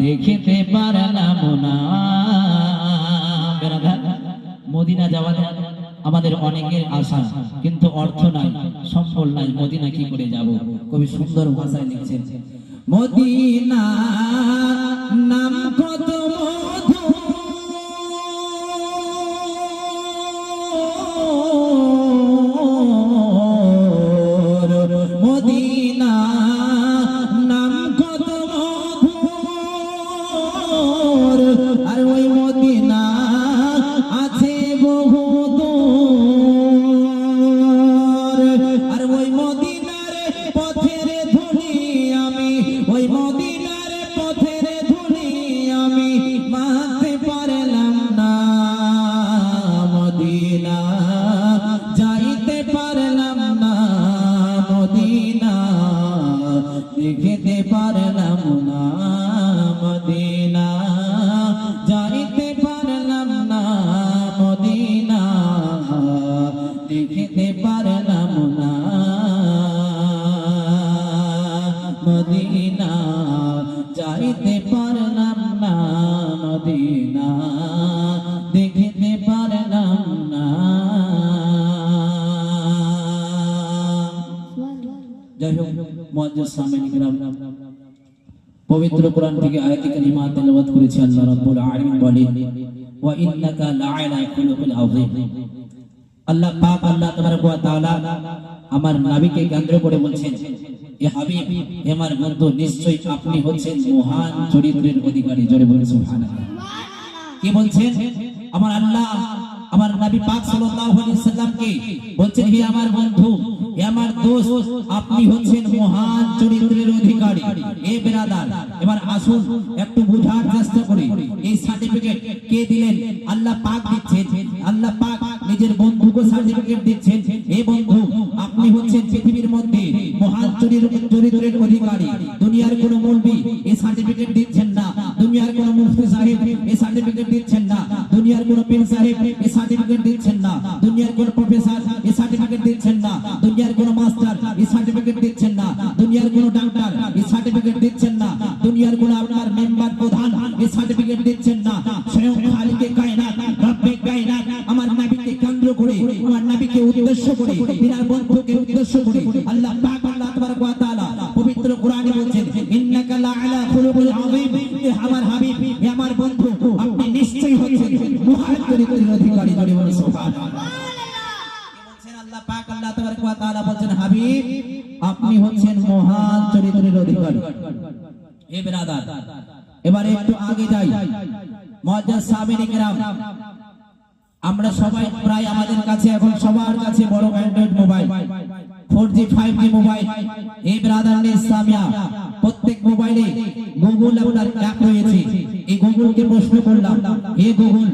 দেখিতে পারলাম না। মদিনা যাওয়া আমাদের অনেকের আশা, কিন্তু অর্থ নাই, সম্বল নাই। মদিনা কি করে যাব? কবি সুন্দর ভাষায় লিখছেন, মদিনা নাম কত মধু, মদিনা নাম কত মধু, আর ওই মদিনা আছে বহু দূর, আর ওই মদিনার পথের ধুলি আমি, ওই মদিনার পথের ধুলি আমি মানতে পারলাম না। মদিনা যাইতে পারলাম না, মদিনা দেখিতে পারলাম না, মদিনা যাইতে পারলাম না, মদিনা দেখিতে পারলাম না, মদিনা যাইতে পারলাম না, মদিনা দেখিতে পারলাম না। যাই হোক মুআজ্জাজ সামিন কিরাম, পবিত্র কোরআন থেকে আয়াত কারিমা তেলাওয়াত করেছে। আল্লাহ রাব্বুল আলামিন বলেন, ওয়া ইন্নাকা লাআলা খুলুকিল আযীম। আল্লাহ পাক আল্লাহ তাবারক ওয়া তাআলা আমার নবীকে কেন্দ্র করে বলছেন, এ হাবিব, হে আমার বন্ধু, নিশ্চয়ই আপনি হচ্ছেন মহান চরিত্রের অধিকারী। জোরে বলুন সুবহানাল্লাহ। কি বলছেন? আমার আল্লাহ আমার নবী পাক সাল্লাল্লাহু আলাইহি ওয়াসাল্লামকে বলছেন, হে আমার বন্ধু, হে আমার দোস্ত, আপনি হচ্ছেন মহান চরিত্রের অধিকারী। এ বেরাদার, এবার আসুন একটু বোঝার চেষ্টা করি। এই সার্টিফিকেট কে দিলেন? আল্লাহ পাক দিচ্ছেন। আল্লাহ পাক নিজের বন্ধুকে সার্টিফিকেট দিচ্ছেন, হে বন্ধু, আপনি হচ্ছেন পৃথিবীর মধ্যে মহান চরিত্রের অধিকারী। দুনিয়ার কোন মৌলবি এই সার্টিফিকেট দিচ্ছেন না, দুনিয়ার কোন মুফতি সাহেব এই সার্টিফিকেট দিচ্ছেন না, দুনিয়ার কোন পীর সাহেব এই সার্টিফিকেট দিচ্ছেন না, দুনিয়ার কোন প্রফেসর এই সার্টিফিকেট দিচ্ছেন না, দুনিয়ার কোন মাস্টার এই সার্টিফিকেট দিচ্ছেন না, দুনিয়ার কোন ডাক্তার এই সার্টিফিকেট দিচ্ছেন না, দুনিয়ার কোন আপনার মেম্বার প্রধান এই সার্টিফিকেট দিচ্ছেন না। স্বয়ং খালিকে কায়নাত রব্বে কায়নাত আমার নবীকে কেন্দ্র করে, আমার নবীকে উদ্দেশ্য করে, তিনার বন্ধুকে উদ্দেশ্য করে আল্লাহ পাক আল্লাহ তাবারক ওয়া তাআলা পবিত্র কোরআনে বলছেন, ইন্নাকা লাআলা খুলুকিল আযীম। হে আমার হাবিব, হে আমার বন্ধু, আপনি নিশ্চয়ই হচ্ছেন মহান চরিত্রের অধিকারী। জোরে বলুন সুবহানাল্লাহ। আল্লাহ পাক আল্লাহ তাবারক ওয়া তাআলা বলেন, হাবিব, আপনি হচ্ছেন মহান চরিত্রের অধিকারী। হে ব্রাদার, এবারে একটু আগে যাই। মুআজ্জাজ সামিন কিরাম, আমরা সবাই প্রায় আমাদের কাছে এখন সবার কাছে বড় Android mobile, 4G 5G mobile. এই ব্রাদার ইসলামিয়া প্রত্যেক মোবাইলে গুগল আপনার অ্যাপ রয়েছে। এই গুগলকে প্রশ্ন করলাম, হে গুগল,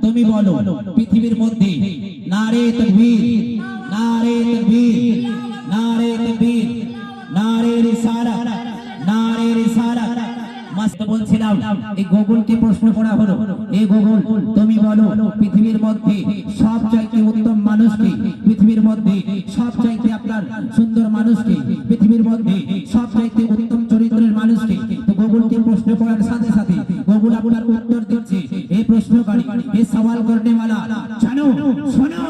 তুমি বলো পৃথিবীর মধ্যে নারে তাকবীর, নারে তাকবীর, নারে তাকবীর, নারে রিসালাত, নারে রিসালাত। মাস্ট বলছিলাম, এই গুগলকে প্রশ্ন করা হলো, হে গুগল, তুমি বলো পৃথিবীর মধ্যে সবচাইতে উত্তম মানুষকে, পৃথিবীর মধ্যে সবচাইতে আপনার সুন্দর মানুষকে, পৃথিবীর মধ্যে সবচাইতে উত্তম চরিত্রের মানুষকে। তো গুগলকে প্রশ্ন করার সাথে সাথে গুগল আপনার উত্তর দিচ্ছে, এই প্রশ্নকারী, এই সওয়াল করনে वाला, জানো, শোনো,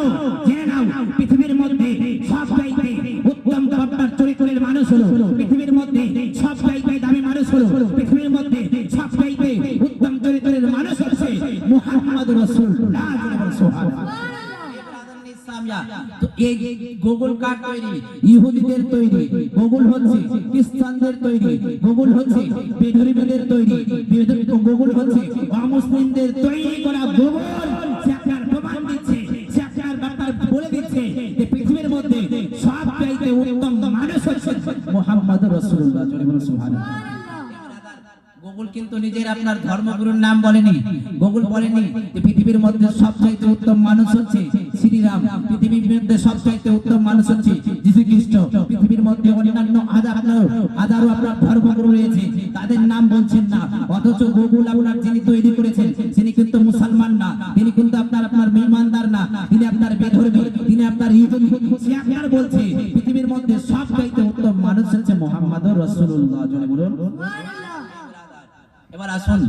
জেনে নাও, পৃথিবীর মধ্যে সবচাইতে উত্তম আপনার চরিত্রের মানুষ হলো, পৃথিবীর মধ্যে সবচাইতে দামি মানুষ হলো, পৃথিবীর মধ্যে সবচাইতে উত্তম চরিত্রের মানুষ হচ্ছে মুহাম্মদ রাসূলুল্লাহ। সুবহানাল্লাহ। তো এই গুগল কার তৈরি? ইহুদিদের তৈরি। গুগল হচ্ছে খ্রিস্টানদের তৈরি। গুগল হচ্ছে বেধর্মীদের তৈরি। গুগল হচ্ছে অমুসলিমদের তৈরি করা। গুগল সে আপনার প্রমাণ দিচ্ছে, সে আপনার ব্যাপার বলে দিচ্ছে যে পৃথিবীর মধ্যে সবচাইতে উত্তম মানুষ হচ্ছে মুহাম্মদ রাসূলুল্লাহ। সুবহানাল্লাহ। গুগল কিন্তু নিজের আপনার ধর্মগুরুর নাম বলেনি। গুগল বলেনি যে পৃথিবীর মধ্যে সবচাইতে উত্তম মানুষ হচ্ছে শ্রীরাম, পৃথিবীর মধ্যে সবচাইতে উত্তম মানুষ হচ্ছে যীশু খ্রিস্ট। পৃথিবীর মধ্যে অন্যান্য হাজারো আপনার ধর্মগুরু রয়েছে, তাদের নাম বলছেন না। অথচ গুগল আপনার যিনি তৈরি করেছেন তিনি কিন্তু মুসলমান না, তিনি কিন্তু আপনার মেহমানদার না, তিনি আপনার বেধর্মী, তিনি আপনার ইহুদি। সে আপনার বলছে পৃথিবীর মধ্যে সবচাইতে উত্তম মানুষ হচ্ছে মুহাম্মদ রাসূলুল্লাহ। জোরে বলুন। এবার আসুন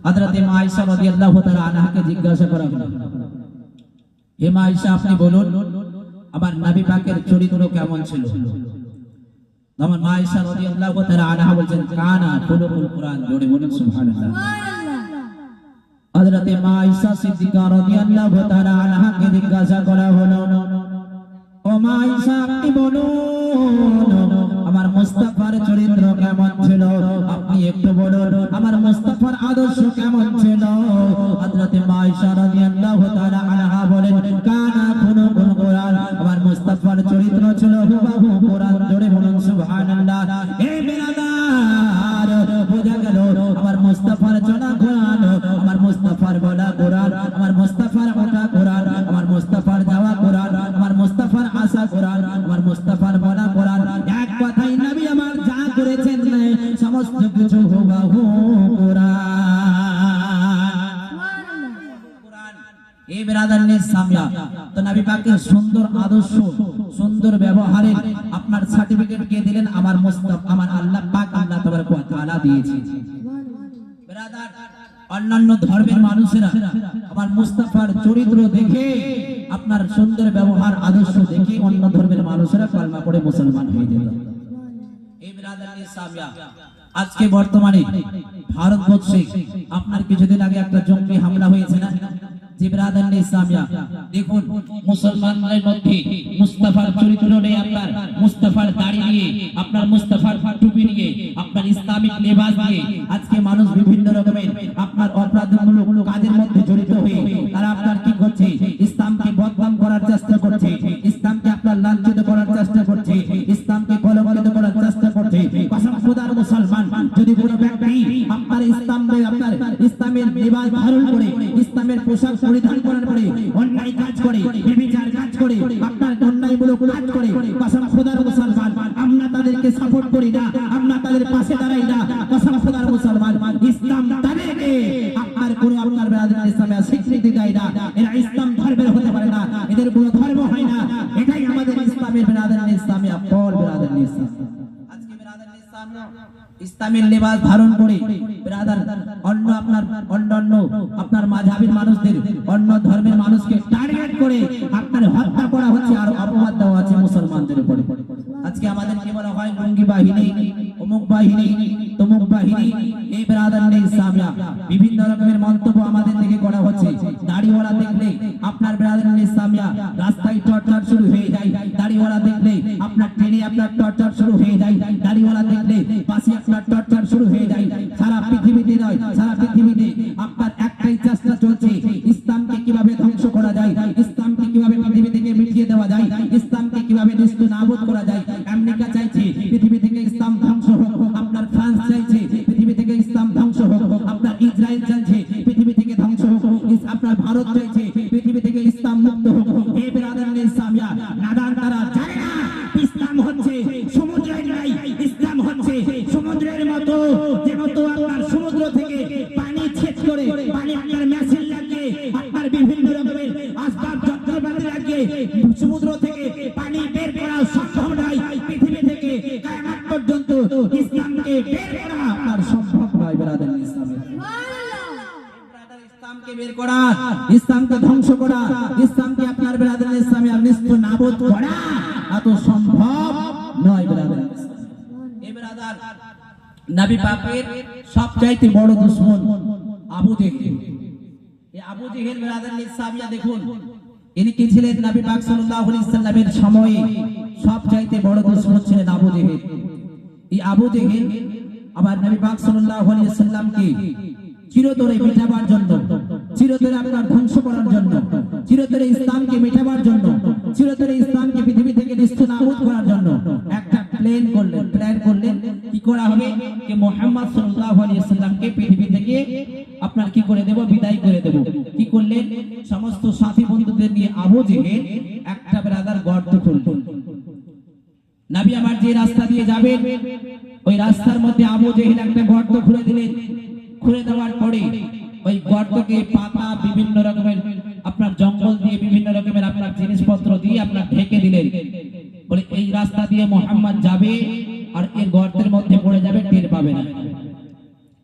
হযরতে মা আয়েশা রাদিয়াল্লাহু তাআলা আনহাকে জিজ্ঞাসা করা হলো, হে মা আয়েশা, আপনি বলুন আমার নবী পাকের চরিত্র কেমন ছিল? আমার মা আয়েশা রাদিয়াল্লাহু তাআলা আনহা বলেন, কানা খুলুকুল কুরআন। জোরে বলুন সুবহানাল্লাহ। হযরতে মা আয়েশা সিদ্দিকা রাদিয়াল্লাহু তাআলা আনহাকে জিজ্ঞাসা করা হলো, ও মা আয়েশা, আপনি বলুন আমার মুস্তাফার চরিত্র কেমন ছিল? আপনি একটু বলুন আমার মুস্তাফার আদর্শ কেমন ছিল? হযরতে মা আয়েশা রাদিয়াল্লাহু তাআলা আনহা বলেন, কানা খুলুকুল কুরআন। আমার মুস্তাফার চরিত্র ছিল হুবহু কুরআন। জোরে বলুন সুবহানাল্লাহ। হে বিরাদার, বোঝা গেল আমার মুস্তাফার চলা কুরআন, আমার মুস্তাফার বলা কুরআন, আমার মুস্তাফার ওঠা কুরআন, আমার মুস্তাফার যাওয়া কুরআন, আমার মুস্তাফার আসা কুরআন, আমার মুস্তাফার বলা কুরআন। এক কথাই নবী আমার যা করেছেন সমস্ত কিছু হুবহু কুরআন। এই বিরাদারনি সামিয়া, তো নবী পাকের সুন্দর আদর্শ, সুন্দর ব্যবহারে আপনার সার্টিফিকেট কে দিলেন? আমার মুস্তাফা, আমার আল্লাহ পাক, আল্লাহ তাবারক ওয়া তাআলা দিয়েছে। বিরাদার, অন্যান্য ধর্মের মানুষেরা আমার মুস্তাফার চরিত্র দেখে, আপনার সুন্দর ব্যবহার আদর্শ দেখে অন্য ধর্মের মানুষেরা কলমা পড়ে মুসলমান হয়ে যেত। এই বিরাদারনি সামিয়া, আজকে বর্তমানে ভারতবর্ষে আপনার কিছুদিন আগে একটা জঙ্গি হামলা হয়েছে না? যে বিরাদারনি সামিয়া, দেখুন মুসলমানদের মধ্যে মুস্তাফার চরিত্র নেই, আপনার মুস্তাফার দাড়ি নিয়ে, আপনার মুস্তাফার টুপি নিয়ে, আপনার ইসলামিক লেবাস নিয়ে আজকে মানুষ বিভিন্ন রকমের আপনার অপরাধমূলক কাজের মধ্যে জড়িত হয়ে তারা আপনার কি করছে? ইসলামকে বদনাম করার চেষ্টা করছে, ইসলামকে আপনার লাঞ্ছিত করার চেষ্টা করছে, ইসলামকে কলঙ্কিত করার চেষ্টা করছে। কসম খোদার মুসলমান, যদি কোনো ব্যক্তি আপনার ইসলামের লেবাস ধারণ করে, ইসলামের পোশাক পরিধান করার পরে অন্যায় কাজ করে, ব্যভিচার কাজ করে, আপনার অন্যায়মূলক কাজ করে, কসম খোদার মুসলমান, আমরা তাদেরকে সাপোর্ট করি না, আমরা তাদের পাশে দাঁড়াই না। কসম খোদার মুসলমান, ইসলাম তাদেরকে আপনার কোনো আপনার বিরাদারনি ইসলামে স্বীকৃতি দেয় না। এরা ইসলাম ধর্মের হতে পারে না, এদের কোনো ধর্ম হয় না। এটাই আমাদের ইসলামের বিরাদারনি ইসলামে আপন বিরাদারনি ইসলাম। আজকে বিরাদারনি ইসলাম ইসলামের লেবাস ধারণ করে বিরাদার অন্যান্য আপনার মাযহাবের মানুষদের, অন্য ধর্মের মানুষকে টার্গেট করে আপনার হত্যা করা হচ্ছে আর অপবাদ দেওয়া হচ্ছে মুসলমানদের উপরে। আজকে আমাদেরকে বলা হয় লুঙ্গি বাহিনী, অমুক বাহিনী, তমুক বাহিনী। এই বিরাদারনি ইসলামিয়া বিভিন্ন রকমের মন্তব্য আমাদের থেকে করা হচ্ছে। দাড়িওয়ালা দেখলে আপনার বিরাদারনি ইসলামিয়া রাস্তায় টর্চার শুরু হয়ে যায়, দাড়িওয়ালা দেখলে আপনার ট্রেনে আপনার টর্চার শুরু হয়ে যায়, দাড়িওয়ালা দেখলে পাশে আপনার টর্চার শুরু হয়ে যায়। সারা পৃথিবীতে নয়, সারা পৃথিবীতে আপনার একটাই চেষ্টা চলছে, ইসলামকে কিভাবে ধ্বংস করা যায়, ইসলামকে কিভাবে পৃথিবী থেকে মিটিয়ে দেওয়া যায়, ইসলামকে কিভাবে নিস্তেনাবুদ করা যায়। আমেরিকা চাইছে পৃথিবী থেকে ইসলাম ধ্বংস হোক, আপনার ফ্রান্স চাইছে পৃথিবী থেকে ইসলাম ধ্বংস হোক, আপনার ইসরায়েল চাইছে পৃথিবী থেকে ধ্বংস হোক, আপনার ভারত চাইছে পৃথিবী থেকে ইসলাম মুক্ত হোক। এই বিরাদারনি ইসলামিয়া নাদান তারা জানে না ইসলাম হচ্ছে সমুদ্রের নাই, ইসলাম হচ্ছে সমুদ্রের মতো, যে মতো আপনার সমুদ্র থেকে পানি ছেদ করে, পানি আপনার মেশিন লাগিয়ে, আপনার বিভিন্ন রকমের আসবাব যন্ত্রপাতি লাগিয়ে সমুদ্র থেকে পানি বের করা সম্ভব নয়। পৃথিবী থেকে কিয়ামত পর্যন্ত ইসলামকে বের করা আর সম্ভব নয়। বিরাদারনি ইসলামে ইসলামকে বের করা, ইসলামকে ধ্বংস করা, ইসলামকে আপনার বিরাদারনি ইসলামে নিস্তেনাবুদ করা এত সম্ভব নয়। বিরাদারনি এই বিরাদার, নবী পাকের সবচাইতে বড় দুশমন আবু জেহেল। এই আবু জেহেল বিরাদারনি ইসলামিয়া দেখুন, ইনি কি ছিলেন? নবী পাক সাল্লাল্লাহু আলাইহি সাল্লামের সময়ে সবচাইতে বড় দুশমন ছিলেন আবু জেহেল। এই আবু জেহেল আবার নবী পাক সাল্লাল্লাহু আলাইহি সাল্লামকে চিরতরে মিটাবার জন্য, চিরতরে আপনার ধ্বংস করার জন্য, চিরতরে ইসলামকে মিটাবার জন্য, চিরতরে ইসলামকে পৃথিবী থেকে নিস্তেনাবুদ করার জন্য একটা প্ল্যান করলেন। কি করা হবে? যে মুহাম্মদ সাল্লাল্লাহু আলাইহি সাল্লামকে পৃথিবী থেকে আপনার কি করে দেব? বিদায় করে দেব। কি করলেন? সমস্ত সাথী বন্ধুদের নিয়ে আবু জেহেল একটা বিরাদার গর্ত খুললেন। নবী আমার যে রাস্তা দিয়ে যাবেন ওই রাস্তার মধ্যে আবু জেহেল একটা গর্ত খুলে দিলেন। খুলে দেওয়ার পরে ওই গর্তকে পাতা, বিভিন্ন রকমের আপনার জঙ্গল দিয়ে, বিভিন্ন রকমের আপনার জিনিসপত্র দিয়ে আপনার ঢেকে দিলেন। বলে এই রাস্তা দিয়ে মুহাম্মদ যাবে আর এর গর্তের মধ্যে পড়ে যাবে, টের পাবে না।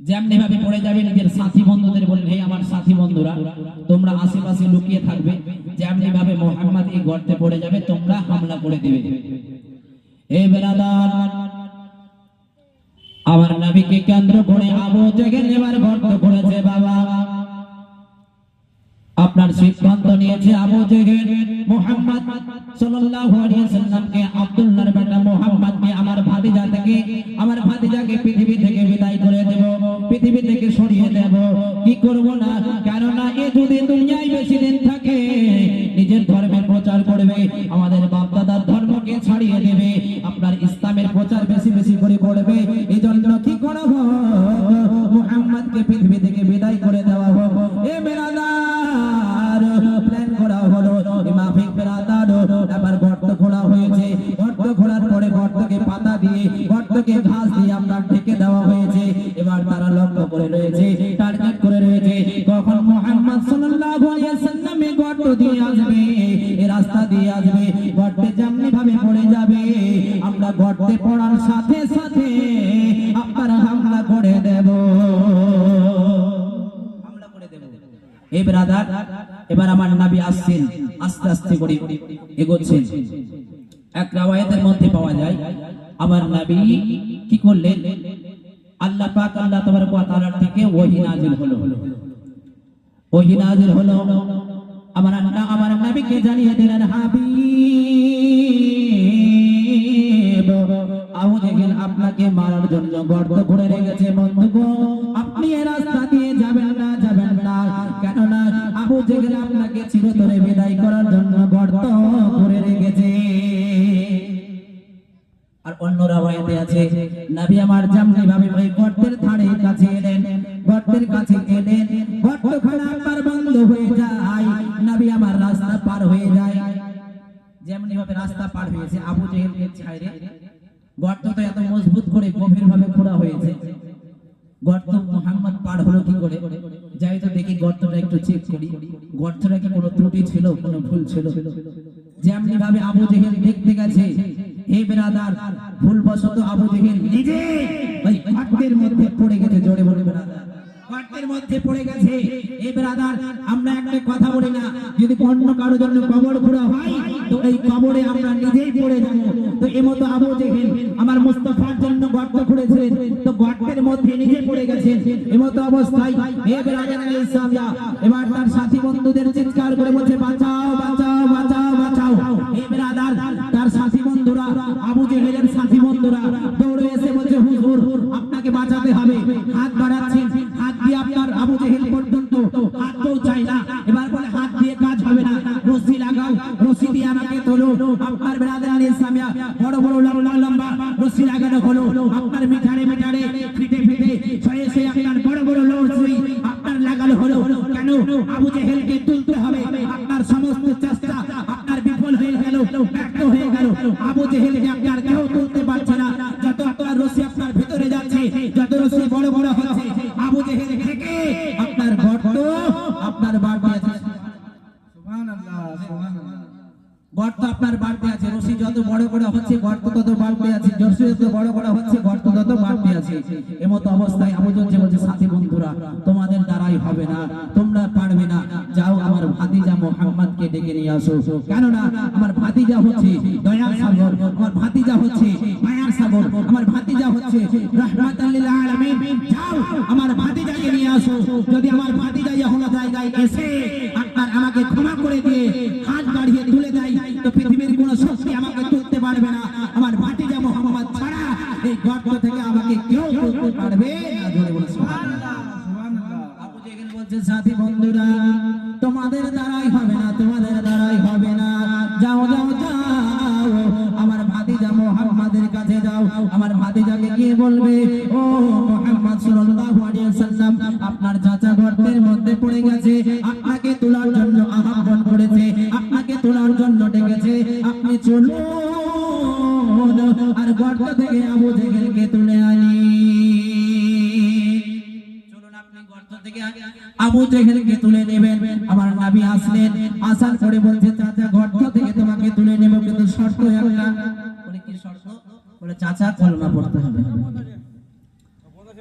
যেমনি ভাবে পড়ে যাবে নিজের সাথী বন্ধুদের বলেন, হে আমার সাথী বন্ধুরা, তোমরা আশেপাশে লুকিয়ে থাকবে, যেমনি ভাবে মুহাম্মদ এই গর্তে পড়ে যাবে তোমরা হামলা করে দেবে। এই বেরাদার, আমার নবীকে কেন্দ্র করে আবু জেহেল এবার গর্ত করেছে। বাবা আপনার সিদ্ধান্ত নিয়েছে আবু জেহেল মুহাম্মদ সাল্লাল্লাহু আলাইহি ওয়াসাল্লামকে, আব্দুল্লাহর বেটা মুহাম্মদকে, আমার ভাতিজা থেকে, আমার ভাতিজাকে পৃথিবী থেকে বিদায় করে দেব, পৃথিবী থেকে সরিয়ে দেব। কি করব না, কেননা এ যদি দুনিয়ায় বেশি দিন থাকে নিজের ধর্মের প্রচার করবে, আমাদের বাপ দাদার ধর্মকে ছাড়িয়ে দেবে, আপনার ইসলামের প্রচার বেশি বেশি করে করবে। এই জন্য কি করা হোক, মুহাম্মদকে পৃথিবী থেকে বিদায় করে দেওয়া হোক। এ বেরাদার, প্ল্যান করা হলো। মাফিক বেরাদার, এবার গর্ত খোঁড়া হয়েছে। গর্ত খোঁড়ার পরে গর্তকে পাতা দিয়ে, গর্তকে ঘাস দিয়ে আপনার ঢেকে দেওয়া হয়েছে। এবার তারা লক্ষ্য করে রয়েছে, টার্গেট করে রয়েছে, কখন মুহাম্মদ সাল্লাল্লাহু আলাইহি ওয়াসাল্লাম এই গর্ত দিয়ে আসবে, এই রাস্তা দিয়ে আসবে, গর্তে যেমনি ভাবে পড়ে যাবে, আমরা গর্তে পড়ার সাথে সাথে আপনারা হামলা করে দেব, হামলা করে দেব। এই ব্রাদার, এবার আমার নবী আসছেন, আস্তে আস্তে করে এগোচ্ছেন। এক রাওয়ায়াতের মধ্যে পাওয়া যায় আমার নবী কি করলেন, আল্লাহ পাক আল্লাহ তাবারক ওয়া তাআলার থেকে ওহী নাযিল হলো। ওহী নাযিল হলো, আমার নবীকে জানিয়ে দিলেন, হাবিব আবু জেহেল আপনাকে মারার জন্য গর্ত করে রেখেছে। বন্ধুগণ, আপনি এই রাস্তা দিয়ে যাবেন না, যাবেন না, কেননা আবু জেহেল আপনাকে চিরতরে বিদায় করার জন্য গর্ত করে রেখেছে। আর অন্য রাওয়ায়াতে আছে নবী আমার যেমনি ভাবে ওই গর্তের ধারে কাছে এলেন, গর্তের কাছে এলেন, গর্তখানা আপনার বন্ধ হয়ে যায়, নবী আমার রাস্তা পার হয়ে যায়। যেমনি ভাবে রাস্তা পার হয়েছে আবু জেহেলকে ছাইরে, গর্তটা এত মজবুত করে গভীর ভাবে খোঁড়া হয়েছে, গর্ত মুহাম্মদ পার হলো কি করে, যাই তো দেখি গর্তটা একটু চেক করি, গর্তটা কি কোনো ত্রুটি ছিল, কোনো ভুল ছিল। যেমনি ভাবে আবু জেহেল দেখতে গেছে, এই বেরাদার, ভুলবশত আবু জেহেল নিজে ওই গর্তের মধ্যে পড়ে গেছে। জোরে বলে বেরাদার, গর্তের মধ্যে পড়ে গেছে। এই বেরাদার, আমরা একটা কথা বলি না, যদি অন্য কারোর জন্য কবর খোঁড়া হয় তো এই কবরে আমরা নিজেই পড়ে যাব। তো এমতো আবু জেহেল আমার মুস্তাফার জন্য গর্ত খুঁড়েছিলেন, তো গর্তের মধ্যে নিজে পড়ে গেছেন। এমতো অবস্থায় এই বেরাদার আলাইহিস সালাম এবার তার সাথী বন্ধুদের চিৎকার করে বলছে, বাঁচাও বাঁচাও বাঁচাও বাঁচাও। এই বেরাদার, তার সাথী বন্ধুরা, আবু জেহেলের সাথী বন্ধুরা দৌড়ে এসে বলছে, হুজুর আপনাকে বাঁচাতে হবে। হাত বাড়াচ্ছেন, হাত দিয়ে আপনার আবু জেহেল পর্যন্ত হাত পৌঁছায় না। এবার বলে হাত দিয়ে কাজ হবে না, রশি লাগাও, রশি দিয়ে আমাকে তোলো। আপনার বেরাদার আলাইহিস সালাম বড় বড় লম্বা লম্বা রশি লাগানো হলো, আপনার মিটারে মিটারে ফিটে ফিটে ছয়ে ছয়ে আপনার বড় বড় রশি আপনার লাগানো হলো। কেন? আবু জেহেলকে তুলতে হবে। আপনার সমস্ত চেষ্টা আপনার বিফল হয়ে গেল, ব্যর্থ হয়ে গেল। আবু জেহেলকে আপনার কেউ তুলতে পারছে না। যত আপনার রশি আপনার ভিতরে যাচ্ছে, যত রশি বড় বড় হচ্ছে, আবু জেহেল থেকে আপনার গর্ত আপনার বাড়তে আছে। সুবহানাল্লাহ, সুবহানাল্লাহ। গর্ত আপনার বাড়তে আছে, রশি যত বড় বড় হচ্ছে গর্ত তত বাড়তে আছে, রশি যত বড় বড় হচ্ছে গর্ত তত বাড়তে আছে। এমতো অবস্থায় আবু জেহেল বলছে, সাথী বন্ধুরা তোমাদের দ্বারাই হবে না, তোমরা পারবে না, যাও আমার ভাতিজা মুহাম্মদকে ডেকে নিয়ে আসো। কেননা আমার ভাতিজা হচ্ছে দয়ার সাগর, আমার ভাতিজা হচ্ছে মায়ার সাগর, আমার ভাতিজা হচ্ছে রাহমাতাল লিল আলামিন। যাও আমার ভাতিজাকে নিয়ে আসো। যদি আমার ভাতিজা এখন জায়গায় এসে আপনার আমাকে ক্ষমা করে দিয়ে হাত বাড়িয়ে তুলে দেয়, তো পৃথিবীর কোন শক্তি আমাকে তুলতে পারবে না। আমার ভাতিজা মুহাম্মদ ছাড়া এই গর্ত থেকে আমাকে কেউ তুলতে পারবে না। জোরে বলে সুবহানাল্লাহ, সুবহানাল্লাহ। আবু জেহেল বলছে, সাথী বন্ধুরা তোমাদের দ্বারাই হবে না, তোমাদের দ্বারাই হবে না, যাও যাও যাও আমার ভাতিজা মুহাম্মাদের কাছে যাও। আমার ভাতিজাকে গিয়ে বলবে, ও মুহাম্মদ সাল্লাল্লাহু আলাইহি ওয়াসাল্লাম আপনার চাচা গর্তের মধ্যে পড়ে গেছে, আপনাকে তোলার জন্য আহ্বান করেছে, আপনাকে তোলার জন্য ডেকেছে, আপনি চলুন আর গর্ত থেকে আবু জেহেলকে তুলে আনি। চলুন আপনি গর্ত থেকে আবু জেহেলকে তুলে নেবেন। আমার নবী আসলেন, আসার পরে বলছে, চাচা গর্ত থেকে তোমাকে তুলে নেব, কিন্তু শর্ত একটা। বলে কি শর্ত? বলে চাচা কলমা পড়তে হবে।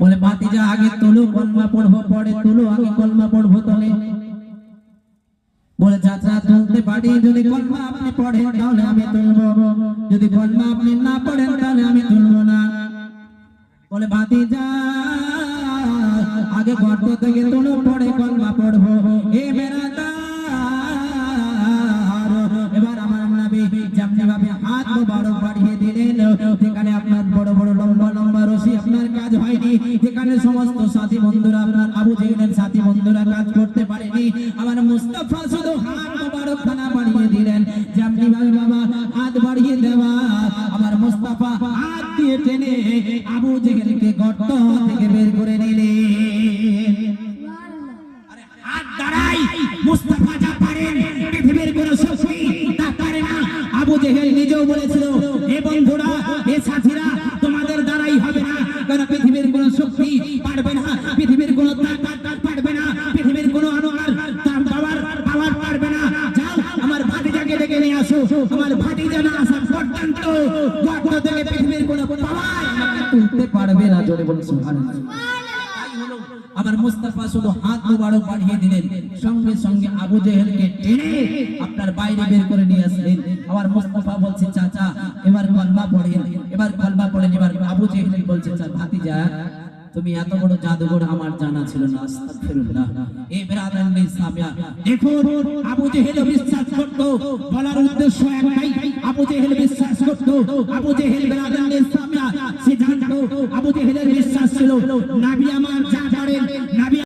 বলে ভাতিজা আগে তোলো, কলমা পড়বো পরে তোলো, আগে কলমা পড়বো তলে। বলে চাচা তুলতে পারি, যদি কলমা আপনি পড়েন তাহলে আমি তুলবো, যদি কলমা আপনি না পড়েন তাহলে আমি তুলবো না। বলে ভাতিজা আগে গর্ত থেকে তোলো, পরে কলমা পড়বো। এ বেরাদার, এবার আমার নবী যেমনি ভাবে হাত মোবারক বাড়িয়ে দিলেন, যেখানে আপনার বড় বড় লম্বা লম্বা রশি আপনার কাজ হয়নি, যেখানে সমস্ত সাথী বন্ধুরা আপনার আবু জেহেলের সাথী বন্ধুরা কাজ করতে পারেনি, আমার মুস্তাফা শুধু হাত মোবারক খানা বাড়িয়ে দিলেন। যেমনি ভাবে বাবা হাত বাড়িয়ে দেওয়া, আমার মুস্তাফা হাত দিয়ে টেনে আবু জেহেলকে গর্ত থেকে বের করে নিলেন। হাত দ্বারাই মুস্তাফা যা পারেন, পৃথিবীর কোন শক্তি তা পারে না। আবু জেহেল নিজেও বলেছিল, হে বন্ধুরা, হে সাথীরা, তোমাদের দ্বারাই হবে না, কারণ পৃথিবীর কোন শক্তি পারবে না, পৃথিবীর কোন তাকত পারবে না, পৃথিবীর কোন অনুমান তার পাওয়ার পারবে না। যাও আমার ভাতিজাকে ডেকে নিয়ে আসো, আমার ভাতিজা না আসা পর্যন্ত গর্ত থেকে পৃথিবীর কোন পাওয়ার তুলতে পারবে না। জোরে বলুন সুবহানাল্লাহ। আমার মুস্তাফা শুধু হাত মোবারক বাড়িয়ে দিলেন, সঙ্গে সঙ্গে আবু জেহেলকে টেনে আপনার বাইরে বের করে নিয়ে আসলেন। আমার মুস্তাফা বলছে, চাচা এবার কলমা পড়েন, এবার কলমা পড়েন। এবার আবু জেহেল বলছে, ভাতিজা তুমি এত বড় জাদুঘর আমার জানা ছিল না, আস্তাগফিরুল্লাহ। এই বেরাদার ইসলামিয়া দেখুন, আবু জেহেল বিশ্বাস করত, বলার উদ্দেশ্য একটাই, আবু জেহেল বিশ্বাস করত, আবু জেহেল বেরাদার ইসলামিয়া সে জানতো, আবু জেহেলের বিশ্বাস ছিল নবী আমার যা